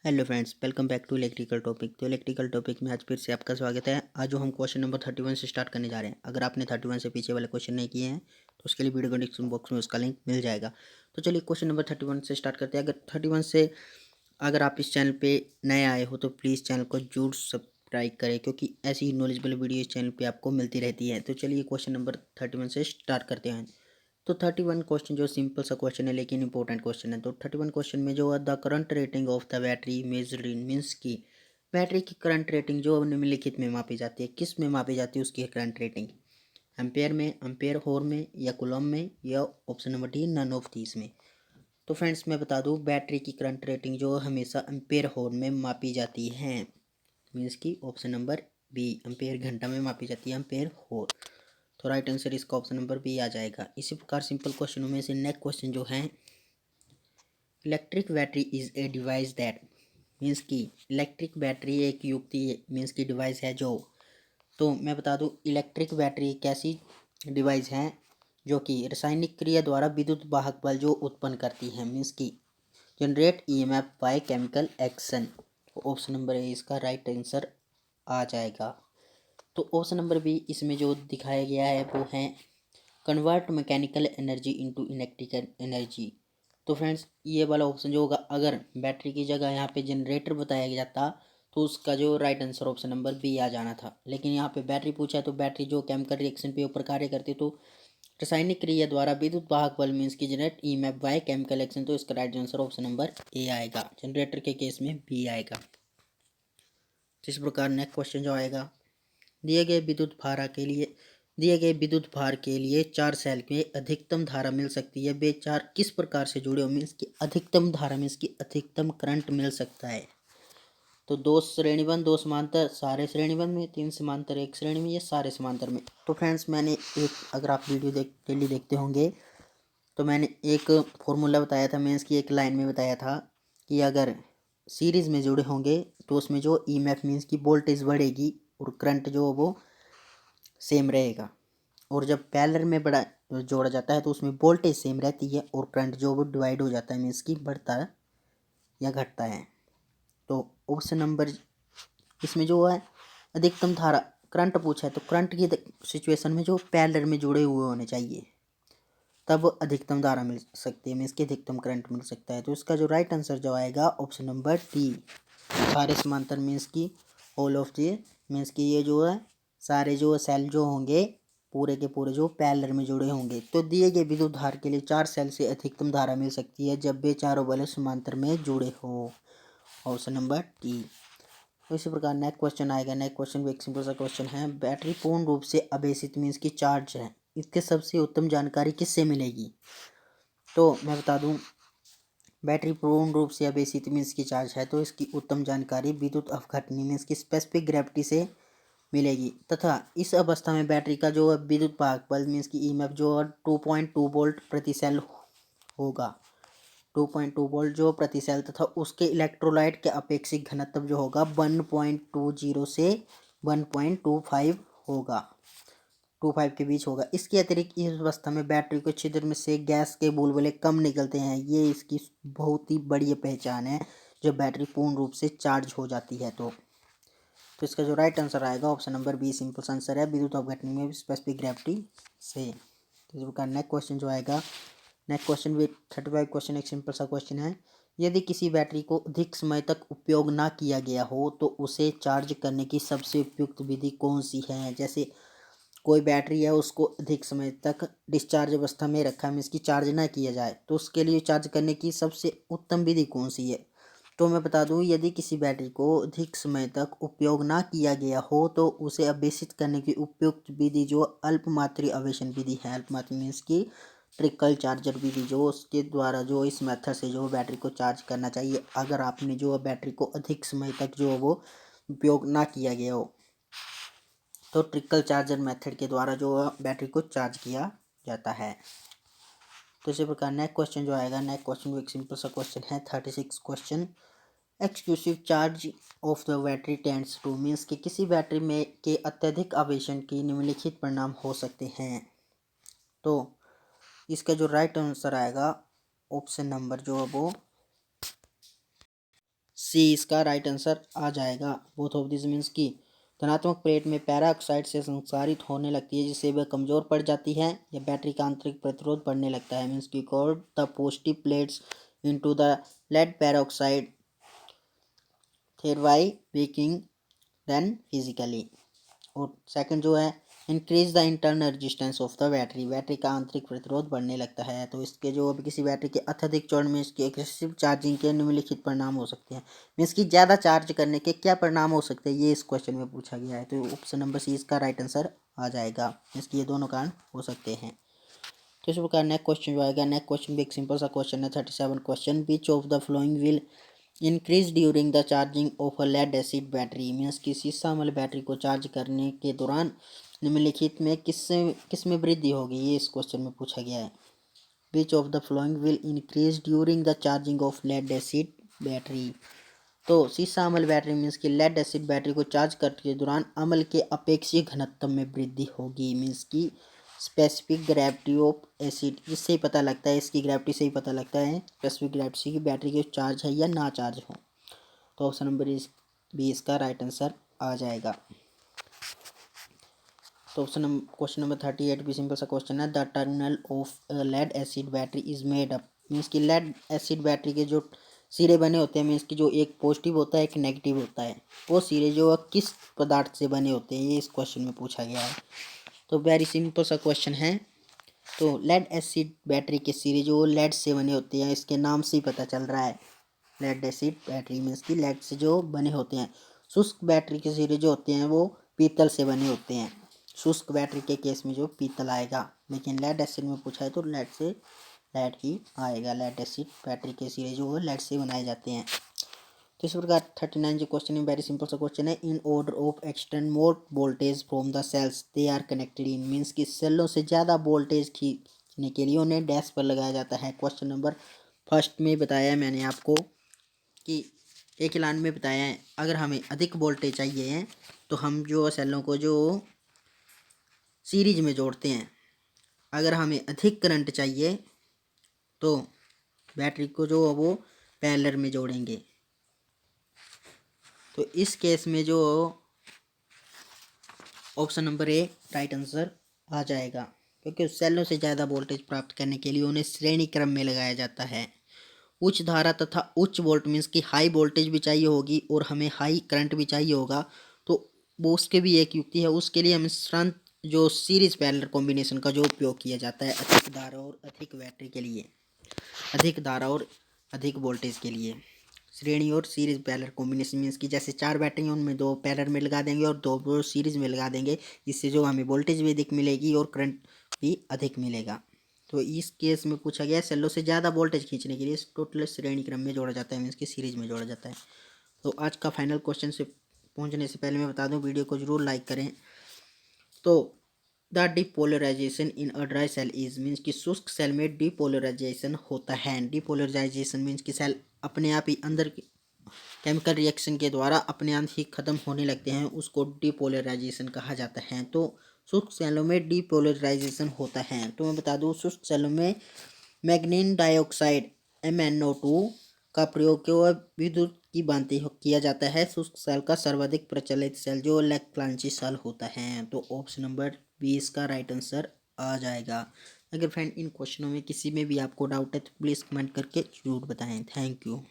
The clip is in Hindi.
Hello friends, welcome back to electrical topic. तो इलेक्ट्रिकल टॉपिक में आज फिर से आपका स्वागत है। आज जो हम क्वेश्चन नंबर 31 से स्टार्ट करने जा रहे हैं। अगर आपने 31 से पीछे वाले क्वेश्चन नहीं किए हैं तो उसके लिए वीडियो डिस्क्रिप्शन बॉक्स में उसका लिंक मिल जाएगा। तो चलिए क्वेश्चन नंबर 31 से स्टार्ट करते हैं। अगर आप इस चैनल पर नए आए हो तो प्लीज़ चैनल को जरूर सब्सक्राइब करें, क्योंकि ऐसी ही नॉलेजेबल वीडियो इस चैनल पर आपको मिलती रहती है। तो चलिए क्वेश्चन नंबर 31 से स्टार्ट करते हैं। तो 31 क्वेश्चन जो सिंपल सा क्वेश्चन है लेकिन इंपॉर्टेंट क्वेश्चन है। तो 31 क्वेश्चन में जो the current rating of the battery measured in means की बैटरी की करंट रेटिंग जो निम्नलिखित में मापी जाती है, किस में मापी जाती है उसकी करंट रेटिंग? एम्पेयर में, एम्पेयर होर में, या कूलम में, या option number D none of these में। तो फ्रेंड्स मैं बता दूं, बैटरी की करंट रेटिंग जो हमेशा एम्पेयर होर में मापी जाती है। मीन्स की ऑप्शन नंबर बी, एम्पेयर घंटा में मापी जाती है, एम्पेयर होर। तो राइट आंसर इसका ऑप्शन नंबर बी आ जाएगा। इसी प्रकार सिंपल क्वेश्चनों में से नेक्स्ट क्वेश्चन जो है, electric battery is a device that means की इलेक्ट्रिक बैटरी एक युक्ति मीन्स की डिवाइस है जो। तो मैं बता दूं, इलेक्ट्रिक बैटरी एक ऐसी डिवाइस है जो कि रासायनिक क्रिया द्वारा विद्युत वाहक बल जो उत्पन्न करती है, मीन्स की generate EMF by chemical action. Option number ए इसका राइट आंसर आ जाएगा। तो ऑप्शन नंबर बी इसमें जो दिखाया गया है वो है convert mechanical energy into electrical energy. तो फ्रेंड्स ये वाला ऑप्शन जो होगा, अगर बैटरी की जगह यहाँ पे जनरेटर बताया जाता तो उसका जो right answer option number B आ जाना था। लेकिन यहाँ पे बैटरी पूछा है तो बैटरी जो केमिकल रिएक्शन पे ऊपर कार्य करती है, तो रासायनिक क्रिया द्वारा विद्युत वाहक बल मीन्स की generate EMF by chemical action. तो इसका राइट आंसर ऑप्शन नंबर ए आएगा। जनरेटर के केस में बी आएगा। इस प्रकार नेक्स्ट क्वेश्चन जो आएगा, दिए गए विद्युत भार के लिए 4 सेल में अधिकतम धारा मिल सकती है। वे चार किस प्रकार से जुड़े हो? मीन्स की अधिकतम धारा मीन्स की अधिकतम करंट मिल सकता है। तो दो श्रेणीबद्ध, दो समांतर, सारे श्रेणीबद्ध में, तीन समांतर, एक श्रेणी में, या सारे समांतर में। तो फ्रेंड्स मैंने एक, अगर आप वीडियो डेली देखते होंगे तो मैंने एक फॉर्मूला बताया था, मीन्स की एक लाइन में बताया था कि अगर सीरीज में जुड़े होंगे तो उसमें जो ईएमएफ मीन्स की वोल्टेज बढ़ेगी और करंट जो वो सेम रहेगा। और जब पैरेलल में बड़ा जोड़ा जाता है तो उसमें वोल्टेज सेम रहती है और करंट जो वो डिवाइड हो जाता है, मीन्स की बढ़ता या घटता है। तो ऑप्शन नंबर इसमें जो है अधिकतम धारा करंट पूछा है, तो करंट की सिचुएशन में जो पैरेलल में जुड़े हुए होने चाहिए तब अधिकतम धारा मिल सकती है, मीन्स की अधिकतम करंट मिल सकता है। तो इसका जो राइट आंसर जो आएगा ऑप्शन नंबर डी, सारे समांतर मीन्स की ऑल ऑफ दी, मीन्स की ये जो है सारे जो सेल जो होंगे पूरे के पूरे जो पैरेलल में जुड़े होंगे। तो दिए गए विद्युत धारा के लिए 4 सेल से अधिकतम धारा मिल सकती है जब वे चारों वाले समांतर में जुड़े हो। Option number D. तो इसी प्रकार नेक्स्ट क्वेश्चन आएगा। नेक्स्ट क्वेश्चन भी एक सिंपल सा क्वेश्चन है, बैटरी पूर्ण रूप से अबेसित मीन्स की चार्ज है, इसके सबसे उत्तम जानकारी किससे मिलेगी? तो मैं बता दूं, बैटरी पूर्ण रूप से अबेसित मीन्स की चार्ज है तो इसकी उत्तम जानकारी विद्युत अपघटनी मीन्स की स्पेसिफिक ग्रेविटी से मिलेगी, तथा इस अवस्था में बैटरी का जो विद्युत वाहक बल मीन्स की ईएमएफ जो 2.2 वोल्ट प्रति सेल होगा। 2.2 वोल्ट जो प्रति सेल, तथा उसके इलेक्ट्रोलाइट के अपेक्षित घनत्व जो होगा 1.20 से 1.25 होगा, 25 के बीच होगा। इसके अतिरिक्त इस अवस्था में बैटरी के छिद्र में से गैस के बुलबुले कम निकलते हैं। ये इसकी बहुत ही बड़ी पहचान है जब बैटरी पूर्ण रूप से चार्ज हो जाती है। तो इसका जो राइट आंसर आएगा option number B simple answer है, विद्युत अपघटनी में स्पेसिफिक ग्रेविटी से। तो इसका नेक्स्ट क्वेश्चन जो आएगा, नेक्स्ट क्वेश्चन भी 35 क्वेश्चन एक सिंपल सा क्वेश्चन है, यदि किसी बैटरी को अधिक समय तक उपयोग ना किया गया हो तो उसे चार्ज करने की सबसे उपयुक्त विधि कौन सी है? जैसे कोई बैटरी है उसको अधिक समय तक डिस्चार्ज अवस्था में रखा है, इसकी चार्ज ना किया जाए, तो उसके लिए चार्ज करने की सबसे उत्तम विधि कौन सी है? तो मैं बता दूं, यदि किसी बैटरी को अधिक समय तक उपयोग ना किया गया हो तो उसे अवेशित करने की उपयुक्त विधि जो अल्पमात्री अवेशन विधि है, अल्पमात्री मीन्स की ट्रिकल चार्जर विधि, जो उसके द्वारा जो इस मेथड से जो बैटरी को चार्ज करना चाहिए अगर आपने जो बैटरी को अधिक समय तक जो वो उपयोग ना किया गया हो, तो ट्रिकल चार्जर मेथड के द्वारा जो बैटरी को चार्ज किया जाता है। तो इसी प्रकार नेक्स्ट क्वेश्चन जो आएगा, नेक्स्ट क्वेश्चन एक सिंपल सा क्वेश्चन है 36 question, exclusive charge of the battery tends two means कि किसी बैटरी में के अत्यधिक आवेशन की निम्नलिखित परिणाम हो सकते हैं। तो इसका जो राइट आंसर आएगा ऑप्शन नंबर जो है वो सी इसका राइट आंसर आ जाएगा। बोथ ऑफ दिस मीन्स की धनात्मक प्लेट में पैराऑक्साइड से संसारित होने लगती है जिससे वह कमजोर पड़ जाती है, या बैटरी का आंतरिक प्रतिरोध बढ़ने लगता है। मीन्स की coat the positive plates into the lead peroxide thereby weakening then physically। और सेकंड जो है increase the internal resistance of the battery, battery का आंतरिक प्रतिरोध बढ़ने लगता है। तो इसके जो अब किसी बैटरी के अत्यधिक चौड़ में इसकी एग्रेसिव चार्जिंग के निम्नलिखित परिणाम हो सकते हैं। मीन्स की ज़्यादा चार्ज करने के क्या परिणाम हो सकते हैं, ये इस क्वेश्चन में पूछा गया है। तो ऑप्शन नंबर सी इसका राइट आंसर आ जाएगा। इसकी ये दोनों कारण हो सकते हैं। तो इस प्रकार नेक्स्ट क्वेश्चन जो आएगा, नेक्स्ट क्वेश्चन भी एक सिंपल सा क्वेश्चन है। 37 question, which of the following will increase during the charging of a lead acid battery. Means की शीशा अम्ल बैटरी को चार्ज करने के दौरान निम्नलिखित में किस में वृद्धि होगी, ये इस क्वेश्चन में पूछा गया है। Which of the following will increase during the charging of lead acid battery. तो शीशा अम्ल बैटरी मीन्स की लेड एसिड बैटरी को चार्ज करने के दौरान अम्ल के अपेक्षीय घनत्व में वृद्धि होगी। मीन्स की स्पेसिफिक ग्रेविटी ऑफ एसिड, इससे ही पता लगता है, इसकी ग्रेविटी से ही पता लगता है स्पेसिफिक ग्रेविटी से कि बैटरी के चार्ज है या ना चार्ज हो। तो ऑप्शन नंबर बी इसका राइट आंसर आ जाएगा। तो ऑप्शन क्वेश्चन नंबर 38 भी सिंपल सा क्वेश्चन है। The terminal of lead acid battery is made up. Means की लेड एसिड बैटरी के जो सिरे बने होते हैं, मीन्स की जो एक पॉजिटिव होता है एक नेगेटिव होता है, वो सिरे जो किस पदार्थ से बने होते हैं, ये इस क्वेश्चन में पूछा गया है। तो वेरी सिंपल सा क्वेश्चन है। तो लेड एसिड बैटरी के सिरे जो लेड से बने होते हैं, इसके नाम से ही पता चल रहा है लेड एसिड बैटरी मीन्स की लेड से जो बने होते हैं। शुष्क बैटरी के सिरे जो होते हैं वो पीतल से बने होते हैं। शुष्क बैटरी के केस में जो पीतल आएगा, लेकिन लेड एसिड में पूछा है तो लेड ही आएगा। लेड एसिड बैटरी के सिरे जो वो लेड से बनाए जाते हैं। तो इस प्रकार 39 जो क्वेश्चन है वेरी सिंपल सा क्वेश्चन है। In order of extend more voltage from the cells they are connected in. Means की सेलों से ज़्यादा वोल्टेज खींचने के लिए उन्हें डैश पर लगाया जाता है। क्वेश्चन नंबर फर्स्ट में बताया है मैंने आपको कि एक लाइन में बताया है, अगर हमें अधिक वोल्टेज चाहिए तो हम जो सेलों को जो सीरीज में जोड़ते हैं, अगर हमें अधिक करंट चाहिए तो बैटरी को जो वो पैरेलल में जोड़ेंगे। तो इस केस में जो option number A right answer आ जाएगा, क्योंकि सेलों से ज़्यादा वोल्टेज प्राप्त करने के लिए उन्हें श्रेणी क्रम में लगाया जाता है। उच्च धारा तथा उच्च वोल्ट मीन्स की हाई वोल्टेज भी चाहिए होगी और हमें हाई करंट भी चाहिए होगा, तो वो उसके भी एक युक्ति है। उसके लिए हमें श्रृंखला जो सीरीज पैरेलल कॉम्बिनेशन का जो उपयोग किया जाता है अधिक धारा और अधिक बैटरी के लिए, अधिक धारा और अधिक वोल्टेज के लिए। श्रेणी और सीरीज पैरेलल कॉम्बिनेशन मीन्स की जैसे 4 बैटरी उनमें 2 पैरेलल में लगा देंगे और 2 सीरीज में लगा देंगे, जिससे जो हमें वोल्टेज भी अधिक मिलेगी और करंट भी अधिक मिलेगा। तो इस केस में पूछा गया सेलों से ज़्यादा वोल्टेज खींचने के लिए टोटल श्रेणी क्रम में जोड़ा जाता है, मीन्स की सीरीज में जोड़ा जाता है। तो आज का फाइनल क्वेश्चन से पहुंचने से पहले मैं बता दूं वीडियो को जरूर लाइक करें। तो the depolarization in a dry cell is means कि शुष्क सेल में डिपोलराइजेशन होता है। डिपोलराइजेशन मीन्स कि सेल अपने आप ही अंदर केमिकल रिएक्शन के द्वारा अपने आप ही खत्म होने लगते हैं, उसको डिपोलराइजेशन कहा जाता है। तो शुष्क सेलों में डिपोलराइजेशन होता है। तो मैं बता दूं शुष्क सेलों में मैग्नीशियम डाइऑक्साइड MnO2 का प्रयोग विद्युत की भांति किया जाता है। शुष्क सेल का सर्वाधिक प्रचलित सेल जो लैक्रांची सेल होता है। तो ऑप्शन नंबर 20 का राइट आंसर आ जाएगा। अगर फ्रेंड इन क्वेश्चनों में किसी में भी आपको डाउट है तो प्लीज़ कमेंट करके जरूर बताएं। Thank you.